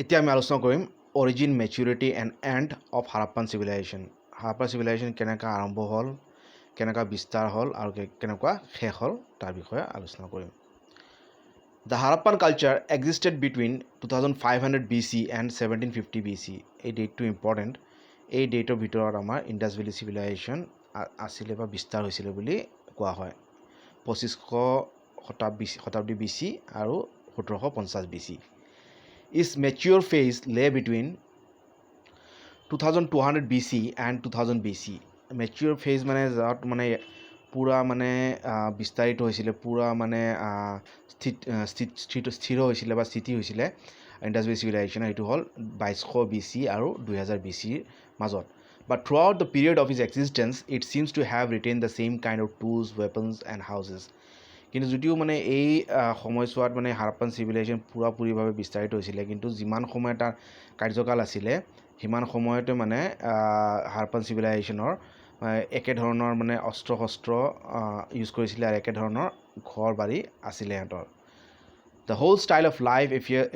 এতিয়া আমি আলোচনা কৰিম origin maturity and and of Harappan civilisation. Harappa civilisation কেনেকৈ আৰম্ভ হ'ল, কেনেকুৱা বিস্তাৰ হ'ল আৰু কেনেকুৱা শেষ হ'ল তাৰ বিষয়ে আলোচনা কৰিম। The Harappan culture existed between 2500 BC and 1750 BC। এই ডেটটো ইম্পৰ্টেণ্ট। এই ডেটৰ ভিতৰত আমাৰ ইণ্ডাছ ভেলী চিভিলাইজেশ্যন আছিলে বা বিস্তাৰ হৈছিলে বুলি কোৱা হয়। 2500 শতাব্দী BC আৰু 1750 BC। Its mature phase lay between 2200 BC and 2000 BC। mature phase মানে য'ত মানে পুৰা মানে বিস্তাৰিত হৈছিলে, পুৰা মানে স্থিৰ হৈছিলে বা স্থিতি হৈছিলে ইণ্ডাছ ভেলী চিভিলাইজেশ্যন, সেইটো হ'ল 2200 BC আৰু 2000 BC মাজত। But throughout the period of its existence, it seems to have retained the same kind of tools, weapons and houses। কিন্তু যদিও মানে এই সময়ছোৱাত মানে হাৰাপ্পান চিভিলাইজেশ্যন পূৰাপূৰিভাৱে বিস্তাৰিত হৈছিলে, কিন্তু যিমান সময় তাৰ কাৰ্যকাল আছিলে সিমান সময়তে মানে হাৰাপ্পান চিভিলাইজেশ্যনৰ একেধৰণৰ মানে অস্ত্ৰ শস্ত্ৰ ইউজ কৰিছিলে আৰু একেধৰণৰ ঘৰ বাৰী আছিলে সিহঁতৰ। The whole style of life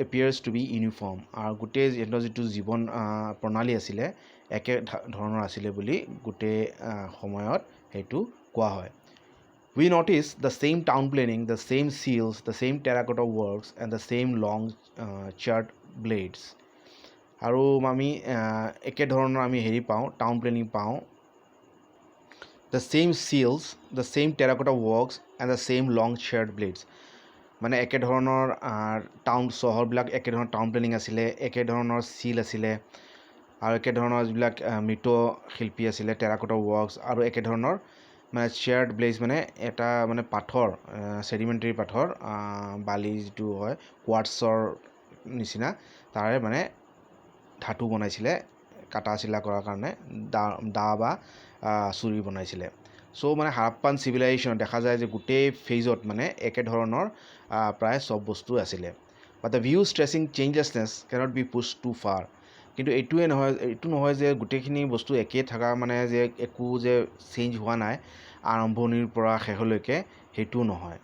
appears to be uniform. আৰু গোটেই সিহঁতৰ যিটো জীৱন প্ৰণালী আছিলে একে ধৰণৰ আছিলে বুলি গোটেই সময়ত সেইটো কোৱা হয়। We notice the same town planning, the same seals, the same terracotta works and the same long charred blades। আৰু আমি একেধৰণৰ আমি হেৰি পাওঁ, টাউন প্লেনিং পাওঁ, the same seals, the same terracotta works and the same long charred blades। মানে একেধৰণৰ চহৰবিলাক একেধৰণৰ টাউন প্লেনিং আছিলে, একেধৰণৰ চিল আছিলে আৰু একেধৰণৰ যিবিলাক মৃত শিল্পী আছিলে, টেৰাকোটা ৱৰ্কছ, আৰু একেধৰণৰ মানে শ্বেয়াৰ্ড ব্লেজ মানে এটা মানে পাথৰ, ছেডিমেণ্টেৰী পাথৰ, বালি যিটো হয় কোৱাৰ্টছৰ নিচিনা, তাৰে মানে ধাতু বনাইছিলে কাটা চিলা কৰাৰ কাৰণে, দা বা চুৰি বনাইছিলে। চ' মানে হাৰাপ্পান চিভিলাইজেশ্যন দেখা যায় যে গোটেই ফেজত মানে একেধৰণৰ প্ৰায় চব বস্তু আছিলে। But the view stressing changelessness cannot be push too far. কিন্তু এইটো নহয় যে গোটেইখিনি বস্তু একেই থকা মানে যে একো যে চেঞ্জ হোৱা নাই আৰম্ভণিৰ পৰা শেষলৈকে, সেইটোও নহয়।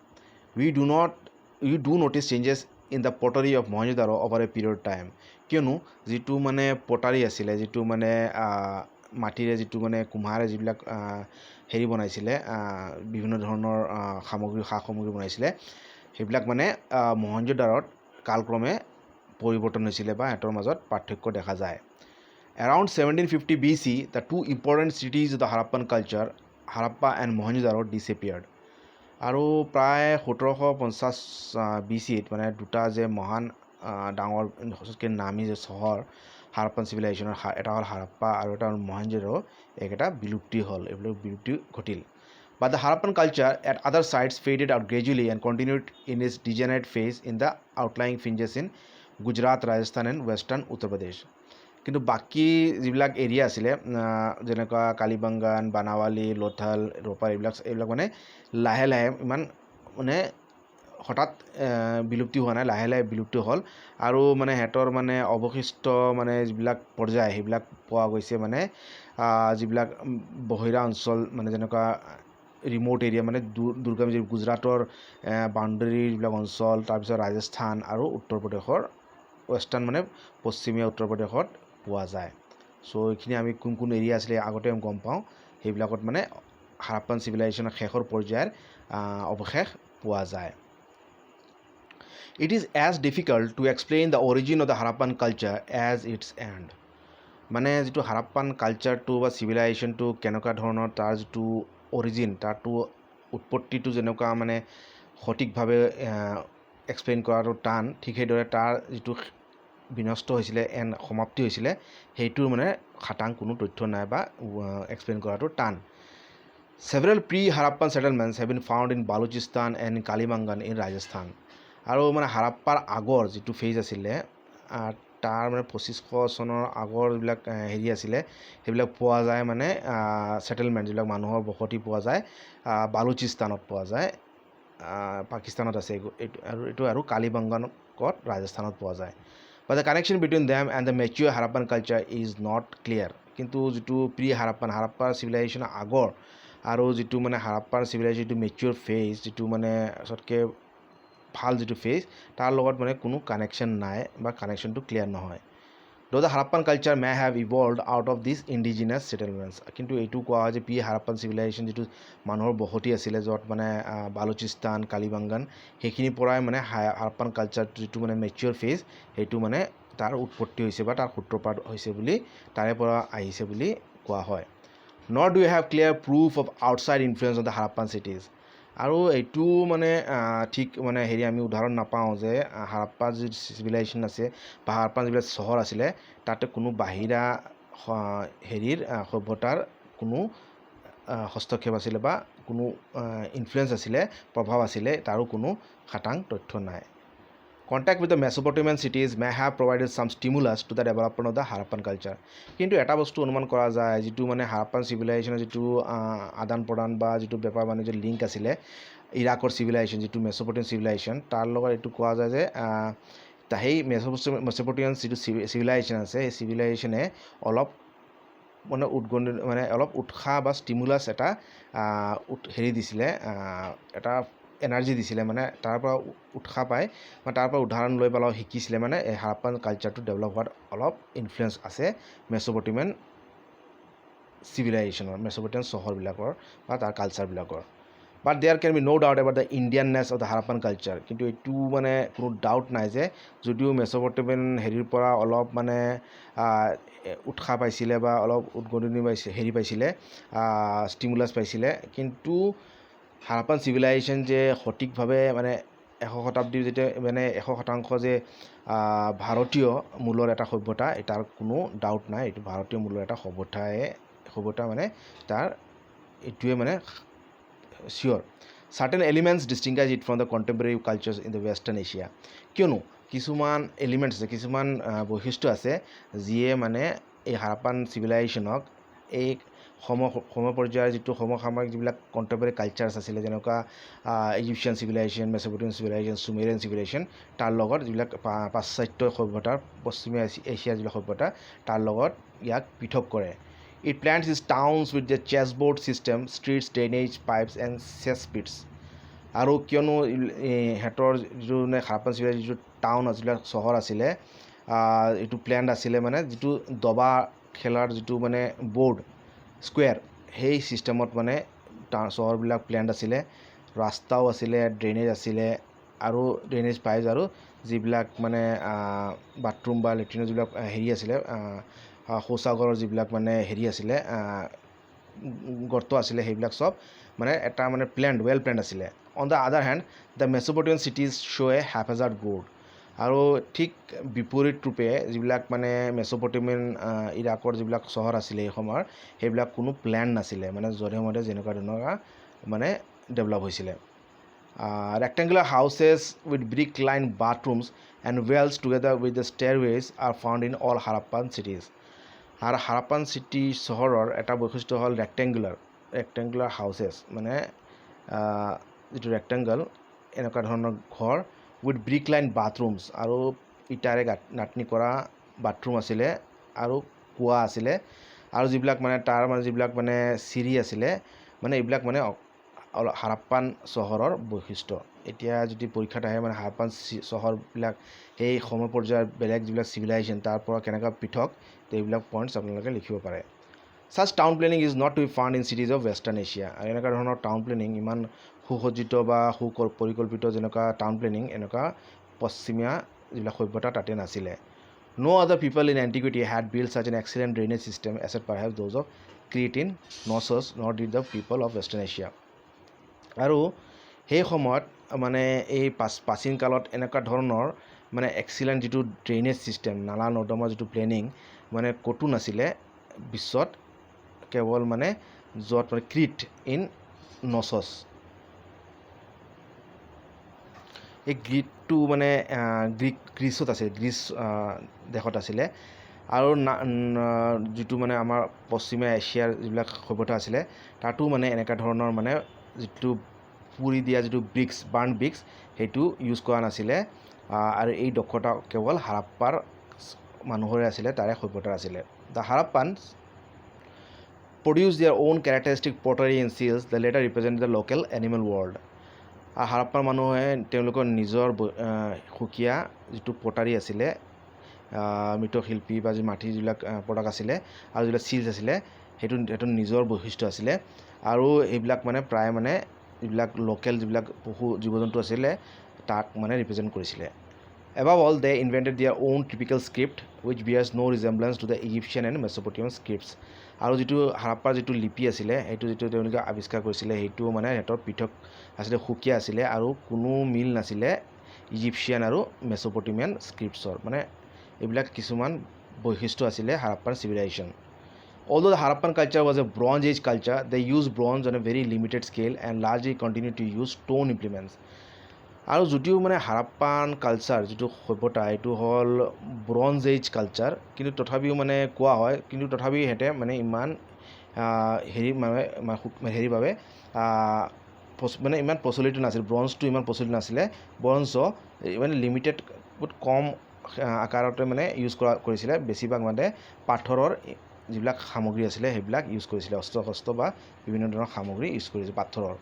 We do notice changes in the pottery of Mohenjodaro over a period time. কিয়নো যিটো মানে পটাৰী আছিলে, যিটো মানে মাটিৰে যিটো মানে কুম্হাৰে যিবিলাক হেৰি বনাইছিলে, বিভিন্ন ধৰণৰ সা সামগ্ৰী বনাইছিলে, সেইবিলাক মানে মহেঞ্জোদাৰোত কালক্ৰমে পৰিৱৰ্তন হৈছিলে বা সিহঁতৰ মাজত পাৰ্থক্য দেখা যায়। Around 1750 BC, the two important cities of the Harappan culture, Harappa and Mohenjo-daro, disappeared। আৰু প্ৰায় 1750 BC-ত মানে দুটা যে মহান ডাঙৰ সচতকৈ নামী যে চহৰ হাৰাপ্পান চিভিলাইজেশ্যনৰ, এটা হ'ল হাৰাপ্পা আৰু এটা হ'ল মহেঞ্জো-দাৰো, এইকেইটা বিলুপ্তি হ'ল, এইবিলাক বিলুপ্তি ঘটিল। But the Harappan culture at other sites faded out gradually and continued in its degenerate phase in the outlying fringes in Gujarat, Rajasthan and western Uttar Pradesh। কিন্তু বাকী যিবিলাক এৰিয়া আছিলে যেনেকুৱা কালিবাংগান, বানাৱালী, লোথাল, ৰোপাৰ, এইবিলাক মানে লাহে লাহে ইমান মানে হঠাৎ বিলুপ্তি হোৱা নাই, লাহে লাহে বিলুপ্তি হ'ল। আৰু মানে সিহঁতৰ মানে অৱশিষ্ট মানে যিবিলাক পৰ্যায় সেইবিলাক পোৱা গৈছে মানে যিবিলাক বহিৰা অঞ্চল, মানে যেনেকুৱা ৰিম'ট এৰিয়া, মানে দুৰ্গম গুজৰাটৰ বাউণ্ডেৰীৰ যিবিলাক অঞ্চল, তাৰপিছত ৰাজস্থান আৰু উত্তৰ প্ৰদেশৰ ৱেষ্টাৰ্ণ মানে পশ্চিমীয়া উত্তৰ প্ৰদেশত পোৱা যায়। চ' এইখিনি আমি কোন কোন এৰিয়া আছিলে আগতে আমি গম পাওঁ, সেইবিলাকত মানে হাৰাপ্পান চিভিলাইজেশ্যনৰ শেষৰ পৰ্যায়ৰ অৱশেষ পোৱা যায়। It is as difficult to explain the origin of the Harappan culture as its end। মানে যিটো হাৰাপ্পান কালচাৰটো বা চিভিলাইজেশ্যনটো কেনেকুৱা ধৰণৰ, তাৰ যিটো অৰিজিন, তাৰটো উৎপত্তিটো যেনেকুৱা মানে সঠিকভাৱে এক্সপ্লেইন কৰাটো টান, ঠিক সেইদৰে তাৰ যিটো বিনষ্ট হৈছিলে সমাপ্তি হৈছিলে সেইটোৰ মানে খাটাং কোনো তথ্য নাই বা এক্সপ্লেইন কৰাটো টান। Several pre-Harappan settlements have been found in Balochistan and Kalibangan in Rajasthan। আৰু মানে হাৰাপ্পাৰ আগৰ যিটো ফেজ আছিলে তাৰ মানে 2500 চনৰ আগৰ যিবিলাক হেৰি আছিলে সেইবিলাক পোৱা যায়, মানে ছেটেলমেণ্ট যিবিলাক মানুহৰ বসতি পোৱা যায় বালুচিস্তানত পোৱা যায়, পাকিস্তানত আছে এইটো আৰু কালিবাংগানত ৰাজস্থানত পোৱা যায়। But the connection between them and the mature Harappan culture is not clear। কিন্তু যিটো হাৰাপ্পাৰ চিভিলাইজেশ্যনৰ আগৰ আৰু যিটো মানে হাৰাপ্পাৰ চিভিলাইজেশ্যন যিটো মেচিয়ৰ ফেজ, যিটো মানে সবতকৈ ভাল যিটো ফেজ তাৰ লগত মানে কোনো কানেকশ্যন নাই বা কানেকশ্যনটো ক্লিয়াৰ নহয় though the Harappan culture may have evolved out of these indigenous settlements কিন্তু এইটো কোৱা হয় যে প্ৰি হাৰাপ্পান চিভিলাইজেশ্যন যিটো মানুহৰ বসতি আছিলে য'ত মানে বালুচিস্তান কালিবাংগান সেইখিনিৰ পৰাই মানে হাৰাপ্পান কালচাৰ যিটো মানে মেচিয়ৰ ফেজ সেইটো মানে তাৰ উৎপত্তি হৈছে বা তাৰ সূত্ৰপাত হৈছে বুলি তাৰে পৰা আহিছে বুলি কোৱা হয় nor do you have clear proof of outside influence on the Harappan cities আৰু এইটো মানে ঠিক মানে হেৰি আমি উদাহৰণ নাপাওঁ যে হাৰাপ্পা যি চিভিলাইজেশ্যন আছে বা হাৰাপ্পান যিবিলাক চহৰ আছিলে তাতে কোনো বাহিৰা হেৰিৰ সভ্যতাৰ কোনো হস্তক্ষেপ আছিলে বা কোনো ইনফ্লুয়েঞ্চ আছিলে প্ৰভাৱ আছিলে তাৰো কোনো খাটাং তথ্য নাই Contact with the Mesopotamian cities may have provided some stimulus to the development of the Harappan culture. কিন্তু এটা বস্তু অনুমান কৰা যায় যিটো মানে হাৰাপ্পান চিভিলাইজেশ্যনৰ যিটো আদান প্ৰদান বা যিটো বেপাৰ বাণিজ্যৰ লিংক আছিলে ইৰাকৰ চিভিলাইজেশ্যন যিটো মেছ'পটেমিয়ান চিভিলাইজেশ্যন তাৰ লগত এইটো কোৱা যায় যে সেই মেছ'পটেমিয়ান যিটো চিভিলাইজেশ্যন আছে সেই চিভিলাইজেশ্যনে অলপ মানে মানে অলপ উৎসাহ বা ষ্টিমুলাছ এটা হেৰি দিছিলে এটা এনাৰ্জি দিছিলে মানে তাৰ পৰা উৎসাহ পায় মানে তাৰ পৰা উদাহৰণ লৈ পেলাই শিকিছিলে মানে এই হাৰাপ্পান কালচাৰটো ডেভেলপ হোৱাত অলপ ইনফ্লুয়েঞ্চ আছে মেছ'পটেমিয়ান চিভিলাইজেশ্যনৰ মেছ'পটেমিয়ান চহৰবিলাকৰ বা তাৰ কালচাৰবিলাকৰ but there can be no' doubt about the Indianness of the Harappan culture কিন্তু এইটো মানে কোনো ডাউট নাই যে যদিও মেছ'পটেমিয়ান হেৰিৰ পৰা অলপ মানে উৎসাহ পাইছিলে বা অলপ উদ্গনি পাইছিলে ষ্টিমুলাছ পাইছিলে কিন্তু হাৰাপ্পান চিভিলাইজেশ্যন যে সঠিকভাৱে মানে 100 শতাব্দীৰ যেতিয়া মানে 100% যে ভাৰতীয় মূলৰ এটা সভ্যতা তাৰ কোনো ডাউট নাই এইটো ভাৰতীয় মূলৰ এটা সভ্যতা মানে তাৰ এইটোৱে মানে চিয়'ৰ certain elements distinguish it from the contemporary cultures in the western Asia কিয়নো কিছুমান এলিমেণ্টছ আছে কিছুমান বৈশিষ্ট্য আছে যিয়ে মানে এই হাৰাপ্পান চিভিলাইজেশ্যনক এই সময় পৰ্যায়ৰ যিটো সমসাময়িক যিবিলাক কণ্টেম্পৰেৰী কালচাৰ্ছ আছিলে যেনেকুৱা ইজিপচিয়ান চিভিলাইজেশ্যন মেছ'পটেমিয়ান চিভিলাইজেশ্যন সুমেৰিয়ান চিভিলাইজেশ্যন তাৰ লগত যিবিলাক পাশ্চাত্য সভ্যতাৰ পশ্চিমীয়া এছিয়াৰ যিবিলাক সভ্যতা তাৰ লগত ইয়াক পৃথক কৰে It plants its towns with the chessboard system, streets, drainage pipes and cesspits. আৰু কিয়নো সিহঁতৰ যিটো মানে হাৰাপ্পান চিভিলাইজেশ্যন যিটো টাউন যিবিলাক চহৰ আছিলে এইটো প্লেণ্ট আছিলে মানে যিটো দবা খেলাৰ যিটো মানে বৰ্ড স্কুৱেৰ সেই ছিষ্টেমত মানে চহৰবিলাক প্লেণ্ট আছিলে ৰাস্তাও আছিলে ড্ৰেইনেজ আছিলে আৰু ড্ৰেইনেজ পাইপছ আৰু যিবিলাক মানে বাথৰুম বা লেট্ৰিনৰ যিবিলাক হেৰি আছিলে শৌচাগাৰৰ যিবিলাক মানে হেৰি আছিলে গৰ্ত আছিলে সেইবিলাক চব মানে এটা মানে ৱেল প্লেণ্ট আছিলে on the other hand the Mesopotamian cities show' a haphazard growth আৰু ঠিক বিপৰীত ৰূপে যিবিলাক মানে মেছ'পটেমিয়ান ইৰাকৰ যিবিলাক চহৰ আছিলে এই সময়ৰ সেইবিলাক কোনো প্লেন নাছিলে মানে যধে মধে যেনেকুৱা ধৰণৰ মানে ডেভেলপ হৈছিলে rectangular houses with brick lined bathrooms and wells together with the stairways are found in all Harappan cities আৰু হাৰাপ্পান চিটি চহৰৰ এটা বৈশিষ্ট্য হ'ল ৰেক্টেংগুলাৰ হাউচেছ মানে যিটো ৰেক্টেংগল এনেকুৱা ধৰণৰ ঘৰ উইথ ব্ৰিক লাইন বাথৰুমছ আৰু ইটাৰে গাঁথনি কৰা বাথৰুম আছিলে আৰু কুঁৱা আছিলে আৰু যিবিলাক মানে তাৰ মানে যিবিলাক মানে চিৰি আছিলে মানে এইবিলাক মানে হাৰাপ্পান চহৰৰ বৈশিষ্ট্য এতিয়া যদি পৰীক্ষাত আহে মানে হাৰাপ্পান চহৰবিলাক সেই সময় পৰ্যায়ৰ বেলেগ যিবিলাক চিভিলাইজেশ্যন তাৰ পৰা কেনেকুৱা পৃথক এইবিলাক পইণ্টছ আপোনালোকে লিখিব পাৰে Such town planning is not to be found in cities of Western Asia আৰু এনেকুৱা ধৰণৰ টাউন প্লেনিং ইমান সুসজ্জিত বা পৰিকল্পিত যেনেকুৱা টাউন প্লেনিং এনেকুৱা পশ্চিমীয়া যিবিলাক সভ্যতা তাতে নাছিলে No other people in antiquity had built such an excellent drainage system except perhaps those of Crete in Knossos nor did the people of Western Asia আৰু সেই সময়ত মানে এই প্ৰাচীন কালত এনেকুৱা ধৰণৰ মানে এক্সিলেণ্ট যিটো ড্ৰেইনেজ ছিষ্টেম নালা নৰ্দমাৰ যিটো প্লেনিং মানে ক'তো নাছিলে বিশ্বত কেৱল মানে য'ত মানে ক্ৰিট ইন নছছ এই গ্ৰীচটো মানে গ্ৰীচত আছে গ্ৰীচ দেশত আছিলে আৰু যিটো মানে আমাৰ পশ্চিমীয়া এছিয়াৰ যিবিলাক সভ্যতা আছিলে তাতো মানে এনেকুৱা ধৰণৰ মানে যিটো পুৰি দিয়া যিটো বাৰ্ণ ব্ৰিক্স সেইটো ইউজ কৰা নাছিলে আৰু এই দক্ষতা কেৱল হাৰাপ্পাৰ মানুহৰে আছিলে তাৰে সভ্যতাৰ আছিলে the হাৰাপ্পানছ produced their own characteristic pottery and seals that later represented the local animal world আৰু হাৰাপ্পাৰ মানুহে তেওঁলোকৰ নিজৰ সুকীয়া যিটো পটাৰী আছিলে মৃৎশিল্পী বা যি মাটিৰ যিবিলাক প্ৰডাক্ট আছিলে আৰু যিবিলাক চিলছ আছিলে সেইটো নিজৰ বৈশিষ্ট্য আছিলে আৰু এইবিলাক মানে প্ৰায় মানে যিবিলাক লোকেল যিবিলাক পশু জীৱ জন্তু আছিলে তাক মানে ৰিপ্ৰেজেণ্ট কৰিছিলে Above all, they invented their own typical script, which bears no resemblance to the Egyptian and Mesopotamian scripts. আৰু যিটো হাৰাপ্পাৰ যিটো লিপি আছিলে সেইটো যিটো তেওঁলোকে আৱিষ্কাৰ কৰিছিলে সেইটো মানে সিহঁতৰ পৃথক আছিলে সুকীয়া আছিলে আৰু কোনো মিল নাছিলে ইজিপচিয়ান আৰু মেছ'পটেমিয়ান স্ক্ৰিপ্টছৰ মানে এইবিলাক কিছুমান বৈশিষ্ট্য আছিলে হাৰাপ্পাৰ civilisation Although the Harappan culture was a Bronze Age culture, they used bronze on a very limited scale and largely continued to use stone implements. আৰু যদিও মানে হাৰাপ্পান কালচাৰ যিটো সভ্যতা এইটো হ'ল ব্ৰঞ্জ এজ কালচাৰ কিন্তু তথাপিও মানে কোৱা হয় কিন্তু তথাপিও সিহঁতে মানে ইমান হেৰি বাবে মানে ইমান প্ৰচলিত নাছিল ব্ৰঞ্জটো ইমান প্ৰচলিত নাছিলে বৰঞ্চ মানে লিমিটেড বহুত কম আকাৰতে মানে ইউজ কৰিছিলে বেছিভাগ মানে পাথৰৰ যিবিলাক সামগ্ৰী আছিলে সেইবিলাক ইউজ কৰিছিলে অস্ত্ৰ শস্ত্ৰ বা বিভিন্ন ধৰণৰ সামগ্ৰী ইউজ কৰিছিলে পাথৰৰ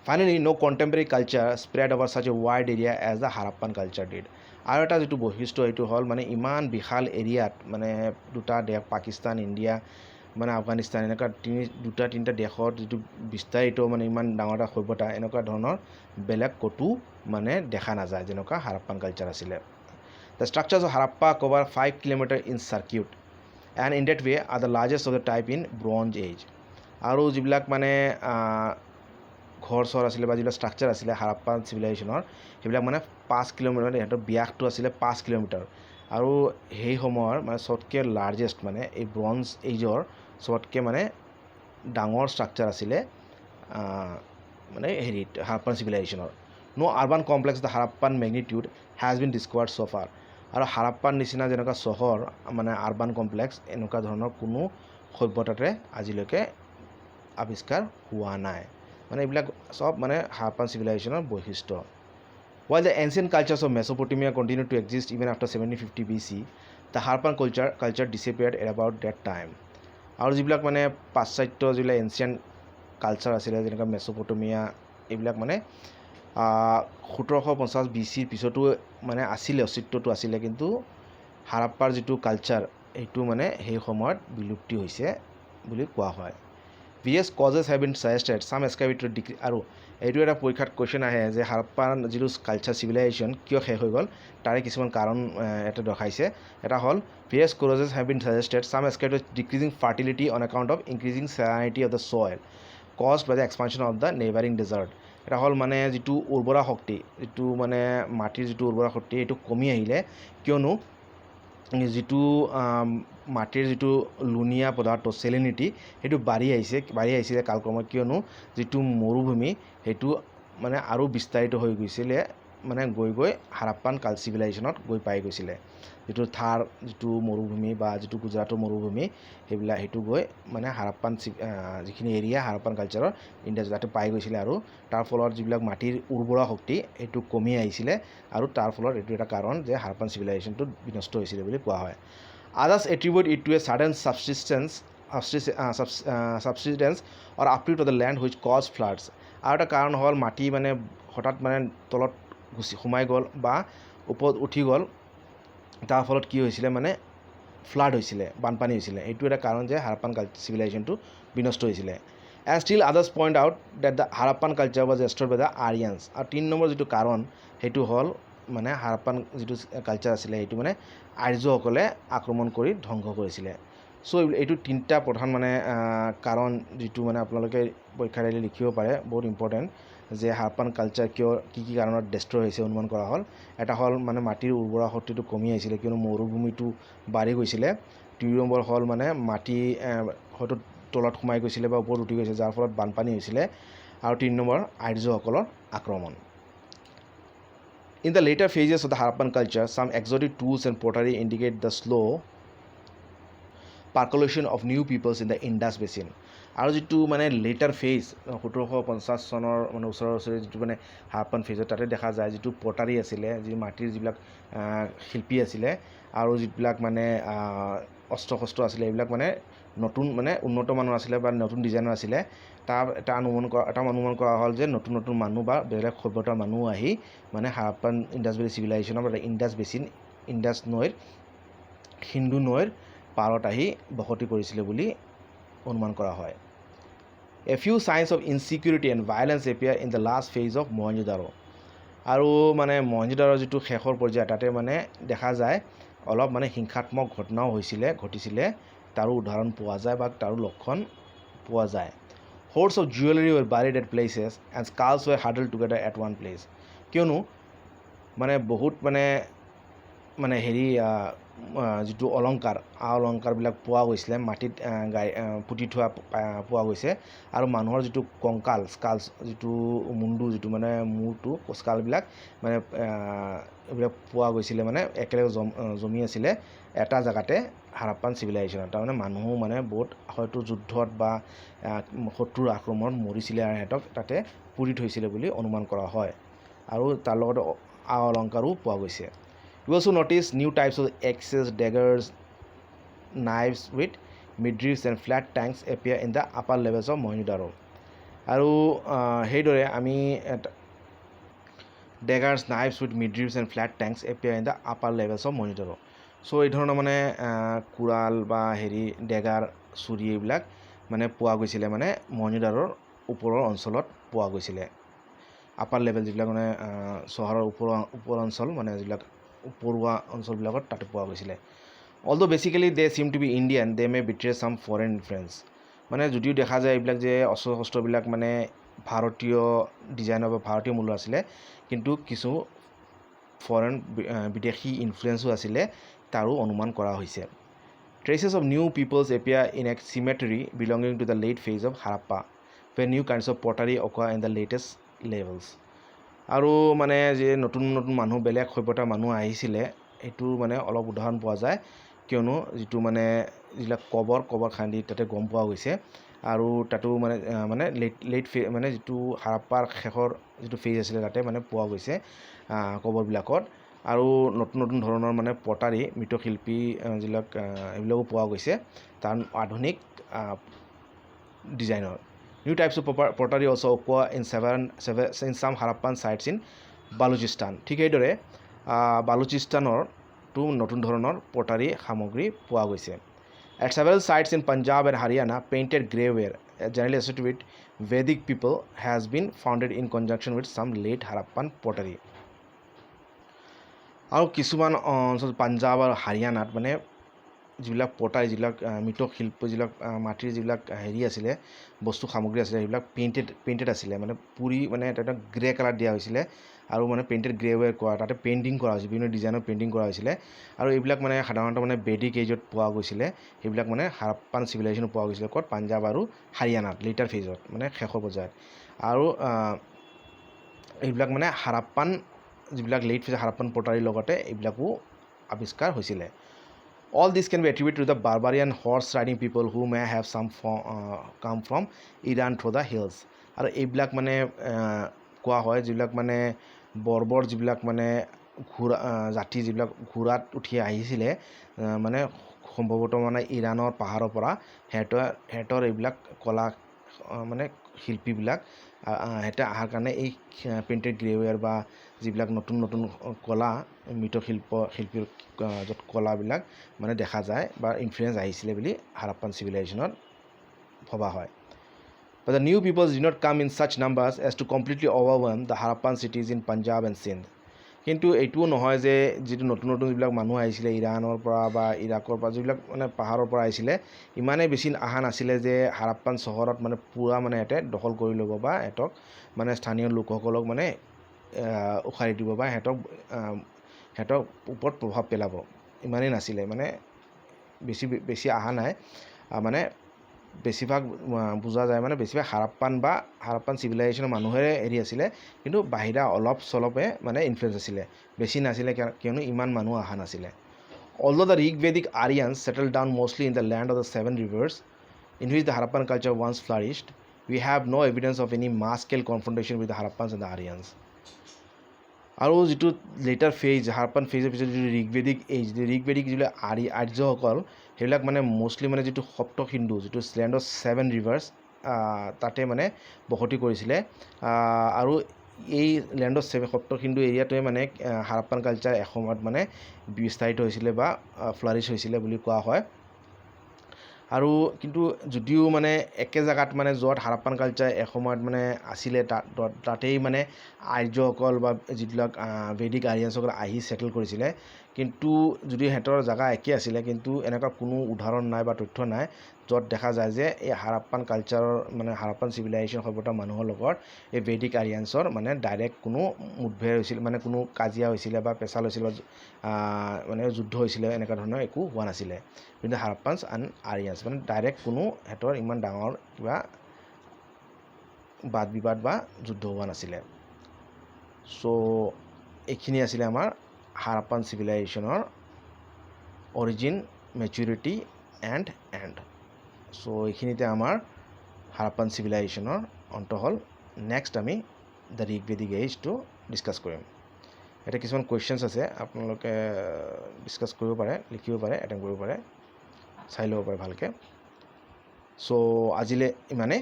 Finally, no contemporary culture spread over such a wide area as the Harappan culture did. আৰু এটা যিটো বৈশিষ্ট্য এইটো হ'ল মানে ইমান বিশাল এৰিয়াত মানে দুটা দেশ পাকিস্তান ইণ্ডিয়া মানে আফগানিস্তান এনেকুৱা দুটা তিনিটা দেশত যিটো বিস্তাৰিত মানে ইমান ডাঙৰ এটা সভ্যতা এনেকুৱা ধৰণৰ বেলেগ ক'তো মানে দেখা নাযায় যেনেকুৱা হাৰাপ্পান কালচাৰ আছিলে The structures of Harappa cover 5 kilometers in circuit and in that way are the largest of the type in Bronze Age. আৰু যিবিলাক মানে ঘৰ চৰ আছিলে বা যিবিলাক ষ্ট্ৰাকচাৰ আছিলে হাৰাপ্পান চিভিলাইজেশ্যনৰ সেইবিলাক মানে 5 কিলোমিটাৰ সিহঁতৰ ব্যাসটো আছিলে 5 কিলোমিটাৰ আৰু সেই সময়ৰ মানে চবতকৈ লাৰ্জেষ্ট মানে এই ব্ৰঞ্জ এজৰ চবতকৈ মানে ডাঙৰ ষ্ট্ৰাকচাৰ আছিলে মানে হেৰিত হাৰাপ্পান চিভিলাইজেশ্যনৰ no urban complex the Harappan magnitude has been discovered so' far আৰু হাৰাপ্পান নিচিনা যেনেকুৱা চহৰ মানে আৰ্বান কমপ্লেক্স এনেকুৱা ধৰণৰ কোনো সভ্যতাতে আজিলৈকে আৱিষ্কাৰ হোৱা নাই মানে এইবিলাক সব মানে হাৰাপ্পান চিভিলাইজেশ্যনৰ বৈশিষ্ট্য While the ancient cultures of Mesopotamia continued to exist even after 1750 BC, the Harappan culture disappeared at about that time. আৰু যিবিলাক মানে পাশ্চাত্য যিবিলাক এনচিয়েণ্ট কালচাৰ আছিলে যেনেকৈ মেছ'পটেমিয়া এইবিলাক মানে 1750 BCৰ পিছতো মানে আছিলে অস্তিত্বটো আছিলে কিন্তু হাৰাপ্পাৰ যিটো কালচাৰ এইটো মানে সেই সময়ত বিলুপ্তি হৈছে বুলি কোৱা হয় Various causes have been suggested. Some excavator আৰু এইটো এটা পৰীক্ষাত কুৱেশ্যন আহে যে হাৰাপ্পাৰ যিটো কালচাৰ চিভিলাইজেশ্যন কিয় শেষ হৈ গ'ল তাৰে কিছুমান কাৰণ এটা দেখাইছে এটা হ'ল various causes have been suggested. Some excavator decreasing fertility on account of increasing salinity of the soil caused by the expansion of the neighboring desert. এটা হ'ল মানে যিটো উৰ্বৰা শক্তি যিটো মানে মাটিৰ যিটো উৰ্বৰা শক্তি এইটো কমি আহিলে কিয়নো যিটো মাটিৰ যিটো লুণীয়া পদাৰ্থ চেলিনিটি সেইটো বাঢ়ি আহিছিলে কালক্ৰমত কিয়নো যিটো মৰুভূমি সেইটো মানে আৰু বিস্তাৰিত হৈ গৈছিলে মানে গৈ হাৰাপ্পান চিভিলাইজেশ্যনত গৈ পাই গৈছিলে যিটো থাৰ যিটো মৰুভূমি বা যিটো গুজৰাটৰ মৰুভূমি সেইটো গৈ মানে হাৰাপ্পান যিখিনি এৰিয়া হাৰাপ্পান কালচাৰৰ ইণ্ডিয়া যাতে পাই গৈছিলে আৰু তাৰ ফলত যিবিলাক মাটিৰ উৰ্বৰা শক্তি এইটো কমি আহিছিলে আৰু তাৰ ফলত এইটো এটা কাৰণ যে হাৰাপ্পান চিভিলাইজেশ্যনটো বিনষ্ট হৈছিলে বুলি কোৱা হয় Others attribute it to a sudden subsidence or uproot of the land which caused floods. আৰু এটা কাৰণ হ'ল মাটি মানে হঠাৎ মানে তলত সোমাই গ'ল বা ওপৰত উঠি গ'ল তাৰ ফলত কি হৈছিলে মানে ফ্লাড হৈছিলে বানপানী হৈছিলে এইটো এটা কাৰণ যে হাৰাপ্পান চিভিলাইজেশ্যনটো বিনষ্ট হৈছিলে And still others point out that the Harappan culture was destroyed by the Aryans. আৰু 3 নম্বৰ যিটো কাৰণ সেইটো হ'ল মানে হাৰাপ্পান যিটো কালচাৰ আছিলে সেইটো মানে আৰ্যসকলে আক্ৰমণ কৰি ধ্বংস কৰিছিলে চ' এইটো তিনিটা প্ৰধান মানে কাৰণ যিটো মানে আপোনালোকে পৰীক্ষাত লিখিব পাৰে বহুত ইম্পৰ্টেণ্ট যে হাৰাপ্পান কালচাৰ কি কাৰণত ডেষ্ট্ৰয় হৈছে অনুমান কৰা হ'ল এটা হ'ল মানে মাটিৰ উৰ্বৰা শক্তিটো কমি আহিছিলে কিয়নো মৰুভূমিটো বাঢ়ি গৈছিলে 2 নম্বৰ হ'ল মানে মাটি হয়তো তলত সোমাই গৈছিলে বা ওপৰত উঠি গৈছে যাৰ ফলত বানপানী হৈছিলে আৰু 3 নম্বৰ আৰ্যসকলৰ আক্ৰমণ In the later phases of the Harappan culture, some exotic tools and pottery indicate the slow percolation of new peoples in the Indus Basin. আৰু যিটো মানে লেটাৰ ফেজ 1750 চনৰ মানে ওচৰে যিটো মানে হাৰাপ্পান ফেজত তাতে দেখা যায় যিটো পটাৰী আছিলে যি মাটিৰ যিবিলাক শিল্পী আছিলে আৰু যিবিলাক মানে অস্ত্ৰ শস্ত্ৰ আছিলে এইবিলাক মানে নতুন মানে উন্নত মানৰ আছিলে বা নতুন ডিজাইনৰ আছিলে তাৰ এটা অনুমান কৰা হ'ল যে নতুন নতুন মানুহ বা বেলেগ সভ্যতাৰ মানুহ আহি মানে হাৰাপ্পান ইণ্ডাছ ভেলী চিভিলাইজেশ্যনৰ বা ইণ্ডাছ বেচিন ইণ্ডাছ নৈৰ সিন্ধু নৈৰ পাৰত আহি বসতি কৰিছিলে বুলি অনুমান কৰা হয়। A few signs of insecurity and violence appear in the last phase of Mohenjo-daro. আৰু মানে মহেঞ্জোদাৰোৰ যিটো শেষৰ পৰ্যায় তাতে মানে দেখা যায় অলপ মানে হিংসাত্মক ঘটনাও ঘটিছিলে তাৰো উদাহৰণ পোৱা যায় বা তাৰো লক্ষণ পোৱা যায়। Hoards of jewelry were buried at places and skulls were huddled together at one place. কিয়নো মানে বহুত মানে হেৰি যিটো অলংকাৰ অলংকাৰবিলাক পোৱা গৈছিলে মাটিত পুতি থোৱা পোৱা গৈছে আৰু মানুহৰ যিটো কংকাল স্কালছ যিটো মুণ্ডু যিটো মানে মূৰটো স্কালবিলাক মানে এইবিলাক পোৱা গৈছিলে মানে একেলগে জমি আছিলে এটা জেগাতে হাৰাপ্পান চিভিলাইজেশ্যনত তাৰমানে মানুহো মানে বহুত হয়তো যুদ্ধত বা শত্ৰুৰ আক্ৰমণত মৰিছিলে আৰু সিহঁতক তাতে পুৰি থৈছিলে বুলি অনুমান কৰা হয় আৰু তাৰ লগতে অলংকাৰো পোৱা গৈছে। You also notice new types of axes, daggers, knives with midriffs and flat tanks appear in the upper levels of Mohenjo-daro. আৰু সেইদৰে আমি daggers, knives with midriffs and flat tanks appear in the upper levels of Mohenjo-daro. So এই ধৰণৰ মানে কুৰাল বা হেৰি dagger চুৰি এইবিলাক মানে পোৱা গৈছিলে মানে মহেঞ্জো-দাৰোৰ ওপৰৰ অঞ্চলত পোৱা গৈছিলে। আপাৰ লেভেল যিবিলাক মানে চহৰৰ ওপৰ অঞ্চল মানে যিবিলাক উপৰুৱা অঞ্চলবিলাকত তাতে পোৱা গৈছিলে। Although basically they seem to be Indian, they may betray some foreign influence. মানে যদিও দেখা যায় এইবিলাক যে অস্ত্ৰ শস্ত্ৰবিলাক মানে ভাৰতীয় ডিজাইনৰ বা ভাৰতীয় মূলৰ আছিলে কিন্তু কিছু ফৰেন বিদেশী ইনফ্লুয়েন্সো আছিলে তাৰো অনুমান কৰা হৈছে। Traces of new peoples appear in a cemetery belonging to the late phase of Harappa, where new kinds of pottery occur in the latest levels. আৰু মানে যে নতুন নতুন মানুহ বেলেগ সভ্যতাৰ মানুহ আহিছিলে এইটো মানে অলপ উদাহৰণ পোৱা যায় কিয়নো যিটো মানে যিবিলাক কবৰ খান্দি তাতে গম পোৱা গৈছে আৰু তাতো মানে লেট মানে যিটো হাৰাপ্পাৰ শেষৰ যিটো ফেজ আছিলে তাতে মানে পোৱা গৈছে কবৰবিলাকত আৰু নতুন নতুন ধৰণৰ মানে পটাৰী মৃৎশিল্পী যিবিলাক এইবিলাকো পোৱা গৈছে তাৰ আধুনিক ডিজাইনৰ। New types of pottery also occur in some Harappan sites in Balochistan. ঠিক এইদৰে বালুচিস্তানৰতো নতুন ধৰণৰ পটাৰী সামগ্ৰী পোৱা গৈছে। At several sites in Punjab and Haryana, painted graveware, generally associated with Vedic people, has been founded in conjunction with some late Harappan pottery. আৰু কিছুমান অঞ্চল পাঞ্জাব আৰু হাৰিয়ানাত মানে যিবিলাক পটাৰী যিবিলাক মৃৎশিল্প যিবিলাক মাটিৰ যিবিলাক হেৰি আছিলে বস্তু সামগ্ৰী আছিলে সেইবিলাক পেইণ্টেড আছিলে মানে পুৰি মানে এটা গ্ৰে কালাৰ দিয়া হৈছিলে আৰু মানে পেইণ্টেড গ্ৰেৱেৰ কৰা তাতে পেইণ্টিং কৰা হৈছিলে বিভিন্ন ডিজাইনৰ পেইণ্টিং কৰা হৈছিলে আৰু এইবিলাক মানে সাধাৰণতে মানে বেদিক এজত পোৱা গৈছিলে সেইবিলাক মানে হাৰাপ্পান চিভিলাইজেশ্যন পোৱা গৈছিলে ক'ত পাঞ্জাব আৰু হাৰিয়ানাত লেটাৰ ফেজত মানে শেষৰ পৰ্যায়ত আৰু এইবিলাক মানে হাৰাপ্পান যিবিলাক লেট ফেজ হাৰাপ্পান পটাৰীৰ লগতে এইবিলাকো আৱিষ্কাৰ হৈছিলে। All this can be attributed to the barbarian horse riding people who may have come from Iran through the hills. আৰু এইবিলাক মানে কোৱা হয় যিবিলাক মানে বৰ্বৰ যিবিলাক মানে ঘোঁৰা জাতি যিবিলাক ঘোঁৰাত উঠি আহিছিলে মানে সম্ভৱতঃ মানে ইৰাণৰ পাহাৰৰ পৰা সিহঁতৰ এইবিলাক কলা মানে শিল্পীবিলাক সিহঁতে অহাৰ কাৰণে এই পেইণ্টেড গ্ৰেৱেৰ বা যিবিলাক নতুন নতুন কলা শিল্পীৰ য'ত কলাবিলাক মানে দেখা যায় বা ইনফ্লুয়েঞ্চ আহিছিলে বুলি হাৰাপ্পান চিভিলাইজেশ্যনত ভবা হয়। But the new peoples did not come in such numbers as to completely overwhelm the Harappan cities in Punjab and Sindh. কিন্তু এইটোও নহয় যে যিটো নতুন নতুন যিবিলাক মানুহ আহিছিলে ইৰাণৰ পৰা বা ইৰাকৰ পৰা যিবিলাক মানে পাহাৰৰ পৰা আহিছিলে ইমানেই বেছি অহা নাছিলে যে হাৰাপ্পান চহৰত মানে পূৰা মানে সিহঁতে দখল কৰি ল'ব বা সিহঁতক মানে স্থানীয় লোকসকলক মানে উখাৰি দিব বা সিহঁতক ওপৰত প্ৰভাৱ পেলাব ইমানেই নাছিলে মানে বেছি অহা নাই মানে বেছিভাগ বুজা যায় মানে বেছিভাগ হাৰাপ্পান চিভিলাইজেশ্যনৰ মানুহেৰে হেৰি আছিলে কিন্তু বাহিৰা অলপ চলপে মানে ইনফ্লুয়েঞ্চ আছিলে বেছি নাছিলে কিয়নো ইমান মানুহ অহা নাছিলে। Although the Rig-Vedic Aryans settled down mostly in the land of the 7 rivers in which the Harappan culture once flourished, we have no evidence of any mass-scale confrontation with the Harappans and the Aryans. আৰু যিটো letter phase Harappan ফেজৰ পিছত যিটো ঋগবেদিক as ঋগবেদিক যিবিলাক আৰ্যসকল সেইবিলাক মানে mostly মানে যিটো সপ্ত সিন্ধু যিটো লেণ্ড অফ 7 ৰিভাৰ্ছ তাতে মানে বসতি কৰিছিলে আৰু এই লেণ্ড অফ সপ্ত সিন্ধু এৰিয়াটোৱে মানে হাৰাপ্পান কালচাৰ এসময়ত মানে বিস্তাৰিত হৈছিলে বা ফ্লাৰিছ হৈছিলে বুলি কোৱা হয় আৰু কিন্তু যদিও মানে একে জেগাত মানে য'ত হাৰাপ্পান কালচাৰ এসময়ত মানে আছিলে তাতেই মানে আৰ্যসকল বা যিবিলাক বেদিক আৰিয়ানসকল আহি ছেটেল কৰিছিলে কিন্তু যদি সিহঁতৰ জেগা একে আছিলে কিন্তু এনেকুৱা কোনো উদাহৰণ নাই বা তথ্য নাই য'ত দেখা যায় যে এই হাৰাপ্পান কালচাৰৰ মানে হাৰাপ্পান চিভিলাইজেশ্যন সভ্যতাৰ মানুহৰ লগত এই বেদিক আৰিয়ানছৰ মানে ডাইৰেক্ট কোনো মুঠভেৰ হৈছিল মানে কোনো কাজিয়া হৈছিলে বা পেচাল হৈছিলে মানে যুদ্ধ হৈছিলে এনেকুৱা ধৰণৰ একো হোৱা নাছিলে কিন্তু হাৰাপ্পানছ এণ্ড আৰিয়ানছ মানে ডাইৰেক্ট কোনো সিহঁতৰ ইমান ডাঙৰ কিবা বাদ বিবাদ বা যুদ্ধ হোৱা নাছিলে চ' এইখিনি আছিলে আমাৰ হাৰাপ্পান চিভিলাইজেশ্যনৰ origin maturity and and so' এইখিনিতে আমাৰ হাৰাপ্পান চিভিলাইজেশ্যনৰ অন্ত হ'ল নেক্সট আমি দ্য ঋগবেদিক এজটো ডিছকাছ কৰিম এতিয়া কিছুমান কুৱেশ্যনছ আছে আপোনালোকে ডিছকাছ কৰিব পাৰে লিখিব পাৰে এটেম্প কৰিব পাৰে চাই ল'ব পাৰে ভালকৈ চ' আজিলৈ ইমানে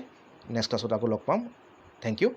নেক্সট ক্লাছত আকৌ লগ পাম থেংক ইউ